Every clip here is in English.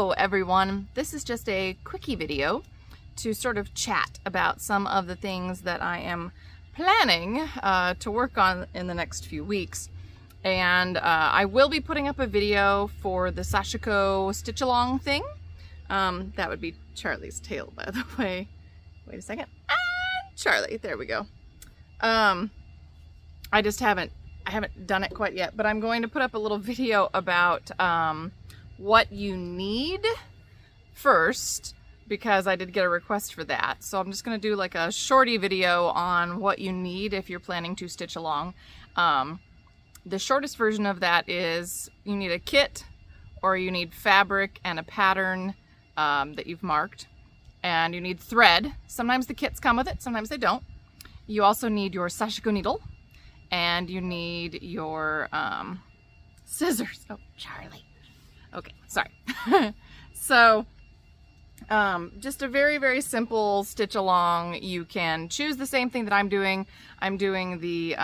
Hello everyone, this is just a quickie video to sort of chat about some of the things that I am planning to work on in the next few weeks. And I will be putting up a video for the Sashiko Stitch Along thing. That would be Charlie's tail, by the way. Wait a second. Charlie, there we go. I haven't done it quite yet, but I'm going to put up a little video about what you need first, because I did get a request for that. So I'm just going to do like a shorty video on what you need if you're planning to stitch along. The shortest version of that is you need a kit, or you need fabric and a pattern that you've marked, and you need thread. Sometimes the kits come with it, sometimes they don't. You also need your Sashiko needle, and you need your scissors. Oh, Charlie. Okay, sorry. So, just a very, very simple stitch along. You can choose the same thing that I'm doing. I'm doing the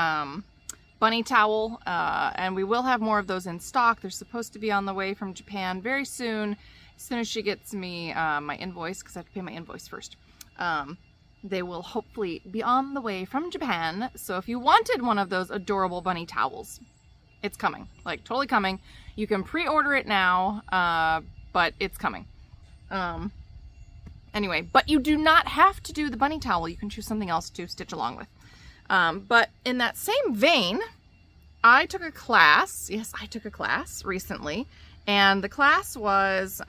bunny towel, and we will have more of those in stock. They're supposed to be on the way from Japan very soon. As soon as she gets me my invoice, because I have to pay my invoice first. They will hopefully be on the way from Japan. So if you wanted one of those adorable bunny towels, it's coming, like totally coming. You can pre-order it now, but it's coming. Anyway, but you do not have to do the bunny towel. You can choose something else to stitch along with. But in that same vein, I took a class. Yes, I took a class recently. And the class was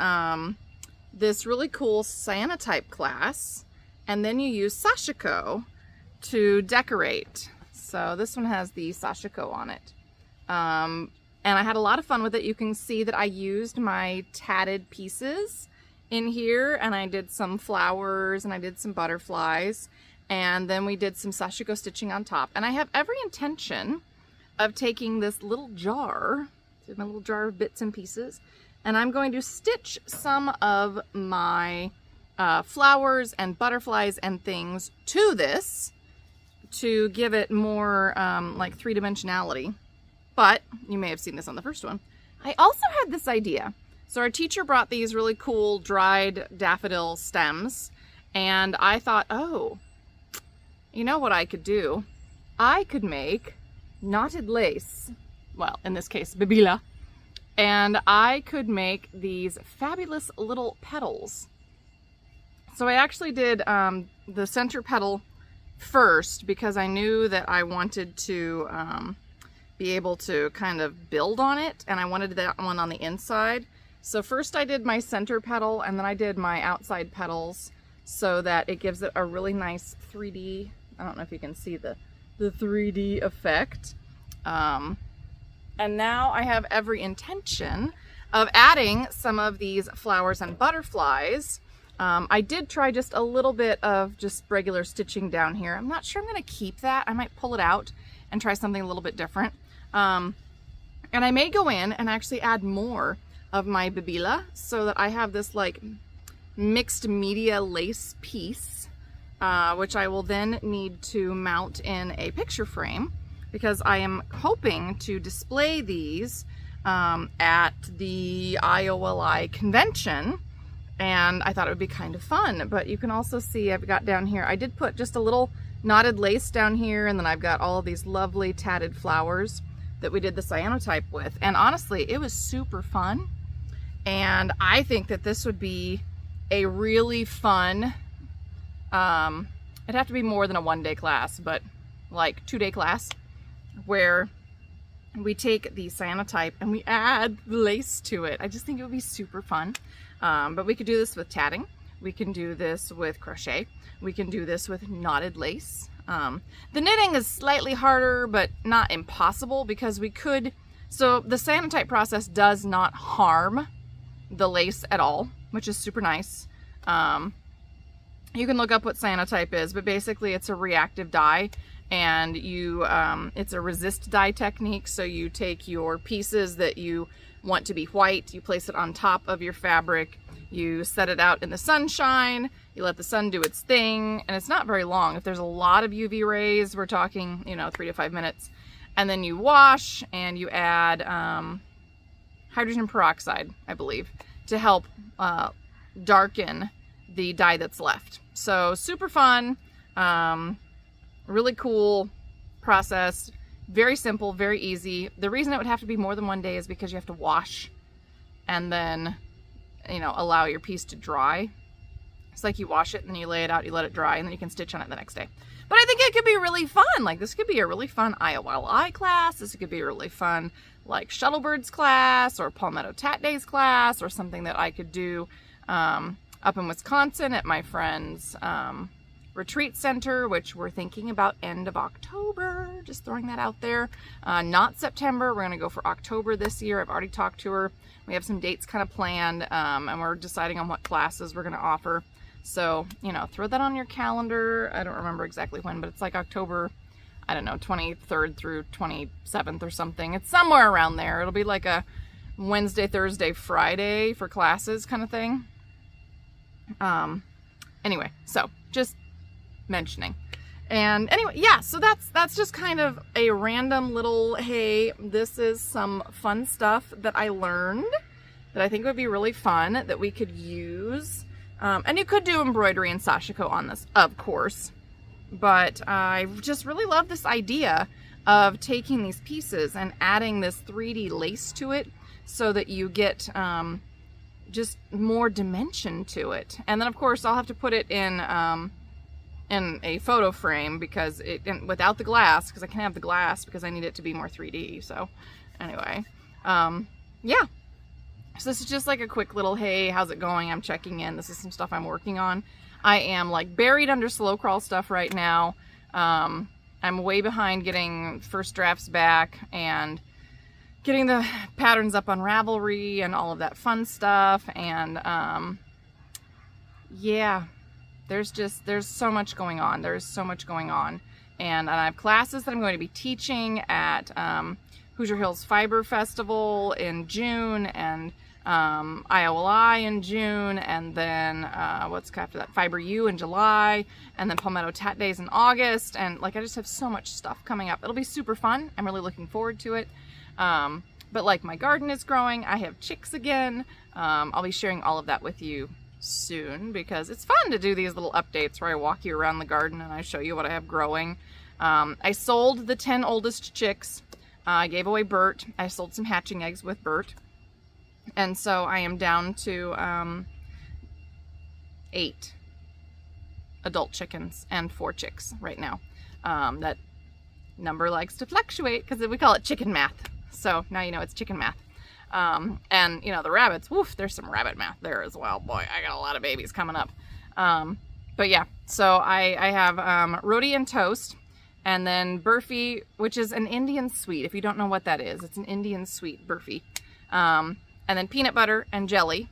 this really cool cyanotype class. And then you use Sashiko to decorate. So this one has the Sashiko on it. And I had a lot of fun with it. You can see that I used my tatted pieces in here, and I did some flowers and I did some butterflies, and then we did some Sashiko stitching on top. And I have every intention of taking this little jar, my little jar of bits and pieces, and I'm going to stitch some of my flowers and butterflies and things to this to give it more like three-dimensionality. But you may have seen this on the first one. I also had this idea. So our teacher brought these really cool dried daffodil stems, and I thought, oh, you know what I could do? I could make knotted lace, well, in this case, bibila, and I could make these fabulous little petals. So I actually did the center petal first because I knew that I wanted to be able to kind of build on it, and I wanted that one on the inside. So first I did my center petal, and then I did my outside petals so that it gives it a really nice 3D, I don't know if you can see the 3D effect. And now I have every intention of adding some of these flowers and butterflies. I did try just a little bit of just regular stitching down here. I'm not sure I'm going to keep that. I might pull it out and try something a little bit different. And I may go in and actually add more of my bibila so that I have this like mixed media lace piece, which I will then need to mount in a picture frame, because I am hoping to display these at the IOLI convention. And I thought it would be kind of fun. But you can also see I've got down here, I did put just a little knotted lace down here, and then I've got all of these lovely tatted flowers that we did the cyanotype with. And honestly, it was super fun. And I think that this would be a really fun, it'd have to be more than a one-day class, but like 2-day class, where we take the cyanotype and we add lace to it. I just think it would be super fun. But we could do this with tatting. We can do this with crochet. We can do this with knotted lace. The knitting is slightly harder, but not impossible, because we could, so the cyanotype process does not harm the lace at all, which is super nice. You can look up what cyanotype is, but basically it's a reactive dye, and you, it's a resist dye technique. So you take your pieces that you want to be white, you place it on top of your fabric, you set it out in the sunshine, you let the sun do its thing, and it's not very long. If there's a lot of UV rays, we're talking, 3 to 5 minutes. And then you wash and you add hydrogen peroxide, I believe, to help darken the dye that's left. So super fun, really cool process, very simple, very easy. The reason it would have to be more than one day is because you have to wash and then, you know, allow your piece to dry. It's like you wash it and then you lay it out, you let it dry, and then you can stitch on it the next day. But I think it could be really fun. Like, this could be a really fun IOLI class. This could be a really fun, like, Shuttlebirds class or Palmetto Tat Days class, or something that I could do up in Wisconsin at my friend's retreat center, which we're thinking about end of October. Just throwing that out there. Not September. We're going to go for October this year. I've already talked to her. We have some dates kind of planned, and we're deciding on what classes we're going to offer. So, you know, throw that on your calendar. I don't remember exactly when, but it's like October, I don't know, 23rd through 27th or something. It's somewhere around there. It'll be like a Wednesday, Thursday, Friday for classes kind of thing. Anyway, so just mentioning. And anyway, yeah, so that's just kind of a random little, hey, this is some fun stuff that I learned that I think would be really fun that we could use. And you could do embroidery and Sashiko on this, of course. But I just really love this idea of taking these pieces and adding this 3D lace to it so that you get just more dimension to it. And then, of course, I'll have to put it in a photo frame because without the glass, because I can't have the glass because I need it to be more 3D. So anyway, yeah. So this is just like a quick little, hey, how's it going? I'm checking in. This is some stuff I'm working on. I am like buried under slow crawl stuff right now. I'm way behind getting first drafts back and getting the patterns up on Ravelry and all of that fun stuff. And yeah, there's so much going on. There's so much going on. And I have classes that I'm going to be teaching at Hoosier Hills Fiber Festival in June, and IOLI in June, and then what's after that, Fiber U in July, and then Palmetto Tat Days in August. And like, I just have so much stuff coming up. It'll be super fun. I'm really looking forward to it. But like, my garden is growing. I have chicks again. I'll be sharing all of that with you soon because it's fun to do these little updates where I walk you around the garden and I show you what I have growing. I sold the 10 oldest chicks. I gave away Bert. I sold some hatching eggs with Bert. And so I am down to 8 adult chickens and 4 chicks right now. That number likes to fluctuate because we call it chicken math. So now you know it's chicken math. And, you know, the rabbits, woof, there's some rabbit math there as well. Boy, I got a lot of babies coming up. But yeah, so I have roti and toast. And then burfi, which is an Indian sweet. If you don't know what that is, it's an Indian sweet burfi. And then peanut butter and jelly.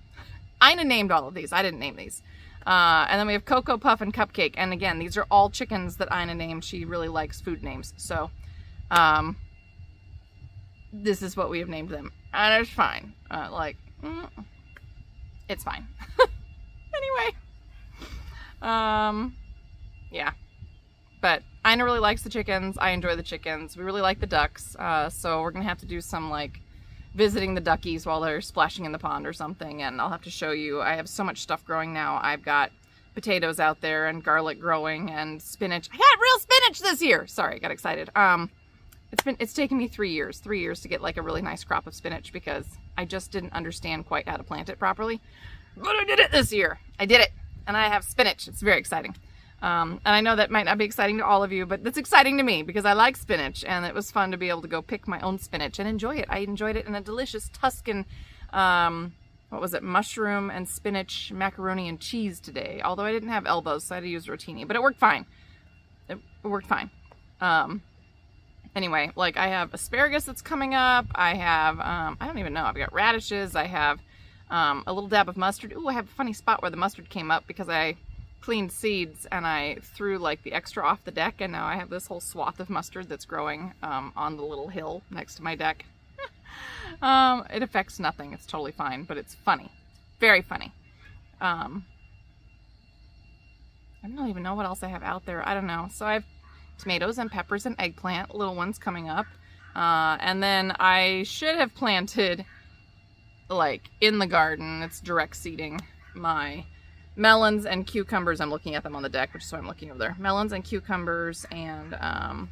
Ina named all of these. I didn't name these. And then we have Cocoa Puff and Cupcake. And again, these are all chickens that Ina named. She really likes food names. So, this is what we have named them. And it's fine. It's fine. Anyway. Yeah. But Ina really likes the chickens. I enjoy the chickens. We really like the ducks. So we're going to have to do some, like, visiting the duckies while they're splashing in the pond or something, and I'll have to show you. I have so much stuff growing now. I've got potatoes out there and garlic growing and spinach. I got real spinach this year. Sorry, I got excited. It's taken me 3 years to get like a really nice crop of spinach because I just didn't understand quite how to plant it properly. But I did it this year. I did it, and I have spinach. It's very exciting. And I know that might not be exciting to all of you, but it's exciting to me because I like spinach, and it was fun to be able to go pick my own spinach and enjoy it. I enjoyed it in a delicious Tuscan, what was it, mushroom and spinach macaroni and cheese today. Although I didn't have elbows, so I had to use rotini, but it worked fine. It worked fine. Anyway, like, I have asparagus that's coming up. I have, I don't even know. I've got radishes. I have a little dab of mustard. Ooh, I have a funny spot where the mustard came up because I cleaned seeds and I threw like the extra off the deck, and now I have this whole swath of mustard that's growing on the little hill next to my deck. It affects nothing. It's totally fine, but it's funny. Very funny. I don't even know what else I have out there. I don't know. So I have tomatoes and peppers and eggplant, little ones coming up. And then I should have planted like in the garden. It's direct seeding my melons and cucumbers. I'm looking at them on the deck, which is why I'm looking over there. Melons and cucumbers and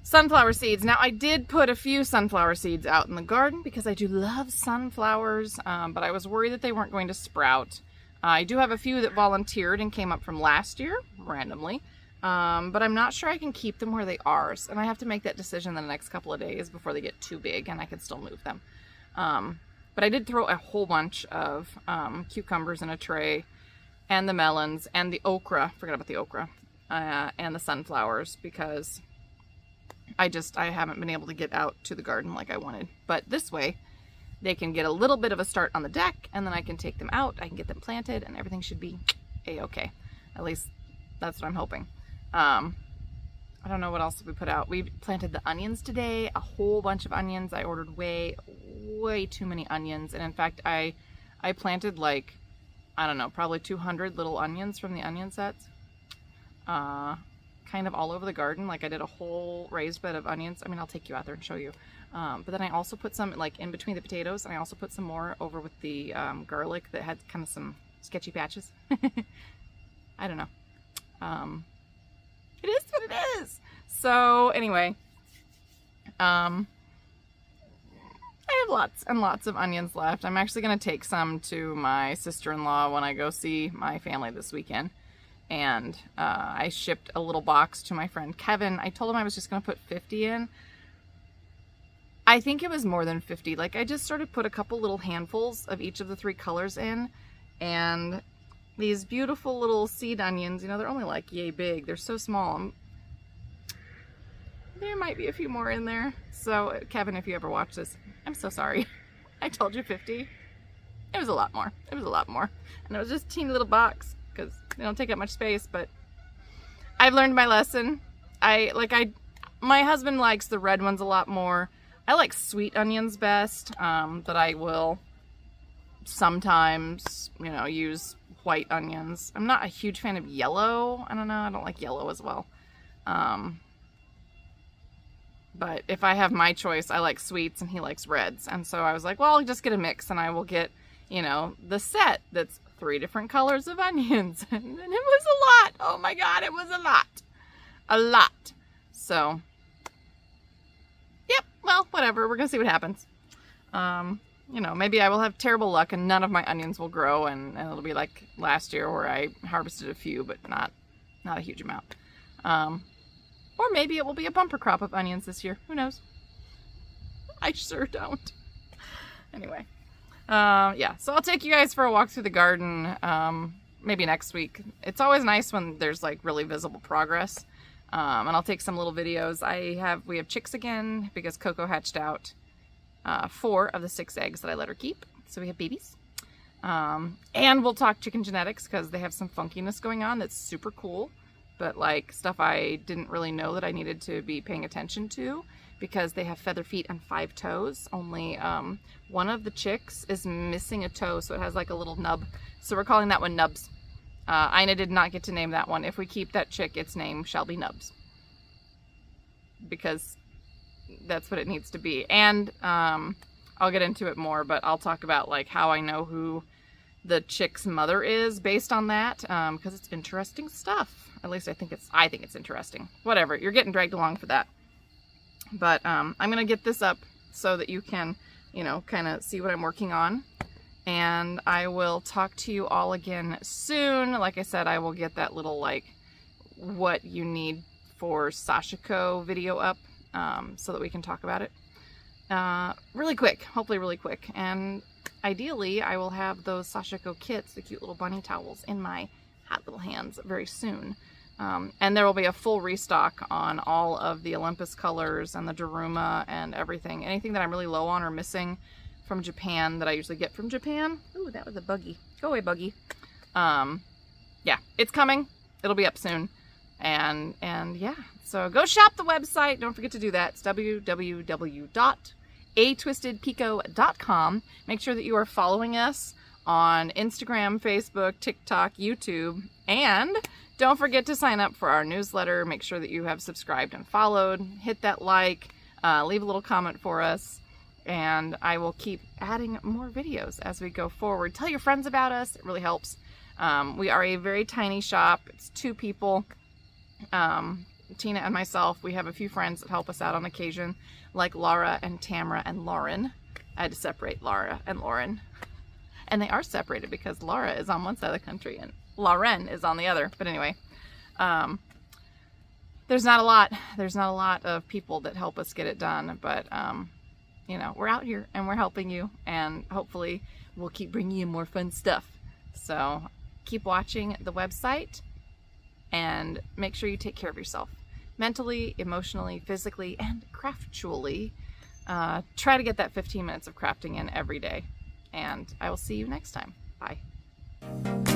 sunflower seeds. Now, I did put a few sunflower seeds out in the garden because I do love sunflowers, but I was worried that they weren't going to sprout. I do have a few that volunteered and came up from last year, randomly, but I'm not sure I can keep them where they are, and I have to make that decision in the next couple of days before they get too big, and I can still move them. But I did throw a whole bunch of cucumbers in a tray, and the melons, and the okra, forgot about the okra, and the sunflowers, because I haven't been able to get out to the garden like I wanted. But this way, they can get a little bit of a start on the deck, and then I can take them out, I can get them planted, and everything should be a-okay. At least, that's what I'm hoping. I don't know what else we put out. We planted the onions today, a whole bunch of onions. I ordered way too many onions, and in fact, I planted like, I don't know, probably 200 little onions from the onion sets. Kind of all over the garden. Like I did a whole raised bed of onions. I mean, I'll take you out there and show you. But then I also put some like in between the potatoes, and I also put some more over with the garlic that had kind of some sketchy patches. I don't know. It is what it is. So anyway, I have lots and lots of onions left. I'm actually going to take some to my sister-in-law when I go see my family this weekend. And I shipped a little box to my friend Kevin. I told him I was just going to put 50 in. I think it was more than 50. Like I just sort of put a couple little handfuls of each of the 3 colors in. And these beautiful little seed onions, you know, they're only like yay big. They're so small. There might be a few more in there. So Kevin, if you ever watch this, I'm so sorry. I told you 50. It was a lot more. It was a lot more. And it was just a teeny little box, because they don't take up much space, but I've learned my lesson. My husband likes the red ones a lot more. I like sweet onions best, but I will sometimes, you know, use white onions. I'm not a huge fan of yellow. I don't know. I don't like yellow as well. But if I have my choice, I like sweets and he likes reds. And so I was like, well, I'll just get a mix and I will get, you know, the set that's 3 different colors of onions. And it was a lot. Oh my God, it was a lot. A lot. So, yep, well, whatever. We're going to see what happens. You know, maybe I will have terrible luck and none of my onions will grow, and it'll be like last year where I harvested a few, but not a huge amount. Or maybe it will be a bumper crop of onions this year. Who knows? I sure don't. Anyway. Yeah, so I'll take you guys for a walk through the garden, maybe next week. It's always nice when there's like really visible progress. And I'll take some little videos. We have chicks again because Coco hatched out 4 of the 6 eggs that I let her keep. So we have babies. And we'll talk chicken genetics because they have some funkiness going on that's super cool. But like stuff I didn't really know that I needed to be paying attention to, because they have feather feet and 5 toes. Only one of the chicks is missing a toe, so it has like a little nub. So we're calling that one Nubs. Ina did not get to name that one. If we keep that chick, its name shall be Nubs, because that's what it needs to be. And I'll get into it more, but I'll talk about like how I know who the chick's mother is based on that, because it's interesting stuff. At least I think it's interesting. Whatever, you're getting dragged along for that. But I'm going to get this up so that you can, you know, kind of see what I'm working on. And I will talk to you all again soon. Like I said, I will get that little, like, what you need for Sashiko video up, so that we can talk about it. Really quick. Hopefully really quick. And ideally, I will have those Sashiko kits, the cute little bunny towels, in my hot little hands very soon. And there will be a full restock on all of the Olympus colors and the Daruma and everything. Anything that I'm really low on or missing from Japan that I usually get from Japan. Ooh, that was a buggy. Go away, buggy. Yeah, it's coming. It'll be up soon. And yeah, so go shop the website. Don't forget to do that. It's www.atwistedpico.com. Make sure that you are following us on Instagram, Facebook, TikTok, YouTube, and don't forget to sign up for our newsletter. Make sure that you have subscribed and followed. Hit that like, leave a little comment for us, and I will keep adding more videos as we go forward. Tell your friends about us. It really helps. We are a very tiny shop. It's 2 people. Tina and myself. We have a few friends that help us out on occasion, like Laura and Tamara and Lauren. I had to separate Laura and Lauren. And they are separated because Laura is on one side of the country and Lauren is on the other. But anyway, there's not a lot of people that help us get it done, but you know, we're out here and we're helping you, and hopefully we'll keep bringing you more fun stuff. So keep watching the website and make sure you take care of yourself mentally, emotionally, physically, and craftually. Try to get that 15 minutes of crafting in every day, and I will see you next time. Bye.